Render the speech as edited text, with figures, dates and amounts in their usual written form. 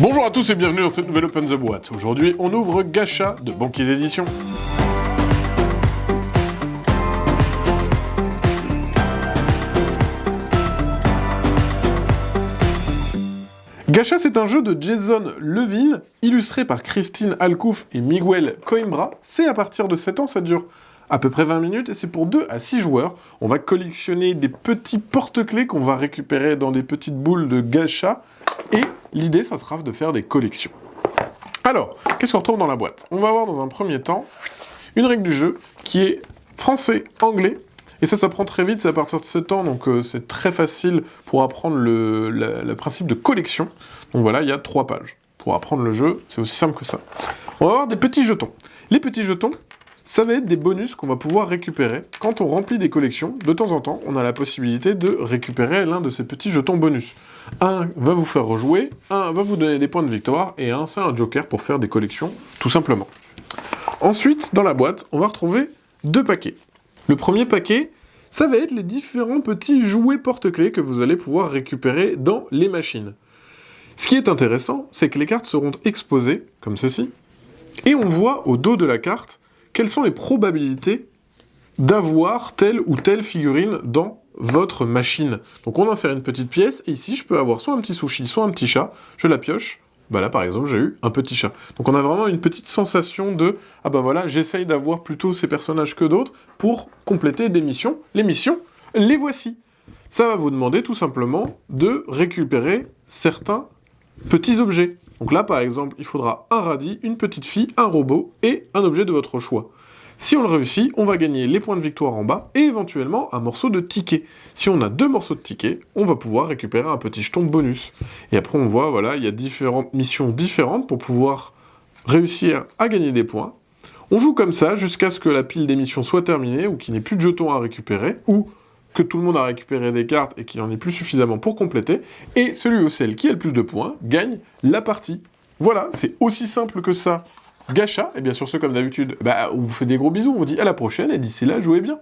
Bonjour à tous et bienvenue dans cette nouvelle Open the Boîte. Aujourd'hui, on ouvre Gacha de Banquiers Éditions. Gacha, c'est un jeu de Jason Levine, illustré par Christine Alcouf et Miguel Coimbra. C'est à partir de 7 ans, ça dure à peu près 20 minutes, et c'est pour 2 à 6 joueurs. On va collectionner des petits porte-clés qu'on va récupérer dans des petites boules de Gacha, et l'idée, ça sera de faire des collections. Alors, qu'est-ce qu'on retrouve dans la boîte? On va avoir dans un premier temps une règle du jeu qui est français-anglais, et ça prend très vite, c'est à partir de 7 ans, donc c'est très facile pour apprendre le principe de collection. Donc voilà, il y a 3 pages. Pour apprendre le jeu, c'est aussi simple que ça. On va avoir des petits jetons. Les petits jetons, ça va être des bonus qu'on va pouvoir récupérer. Quand on remplit des collections, de temps en temps, on a la possibilité de récupérer l'un de ces petits jetons bonus. Un va vous faire rejouer, un va vous donner des points de victoire, et un, c'est un joker pour faire des collections, tout simplement. Ensuite, dans la boîte, on va retrouver 2 paquets. Le premier paquet, ça va être les différents petits jouets porte-clés que vous allez pouvoir récupérer dans les machines. Ce qui est intéressant, c'est que les cartes seront exposées, comme ceci, et on voit au dos de la carte quelles sont les probabilités d'avoir telle ou telle figurine dans votre machine. Donc on insère une petite pièce, et ici je peux avoir soit un petit sushi, soit un petit chat, je la pioche, bah là par exemple j'ai eu un petit chat. Donc on a vraiment une petite sensation de, ah bah voilà, j'essaye d'avoir plutôt ces personnages que d'autres pour compléter des missions. Les missions, les voici. Ça va vous demander tout simplement de récupérer certains petits objets. Donc là par exemple, il faudra un radis, une petite fille, un robot et un objet de votre choix. Si on le réussit, on va gagner les points de victoire en bas et éventuellement un morceau de ticket. Si on a 2 morceaux de ticket, on va pouvoir récupérer un petit jeton bonus. Et après on voit, voilà, il y a différentes missions différentes pour pouvoir réussir à gagner des points. On joue comme ça jusqu'à ce que la pile des missions soit terminée ou qu'il n'y ait plus de jetons à récupérer ou que tout le monde a récupéré des cartes et qu'il n'y en ait plus suffisamment pour compléter. Et celui ou celle qui a le plus de points gagne la partie. Voilà, c'est aussi simple que ça. Gacha, et bien sur ce, comme d'habitude, on vous fait des gros bisous, on vous dit à la prochaine, et d'ici là, jouez bien.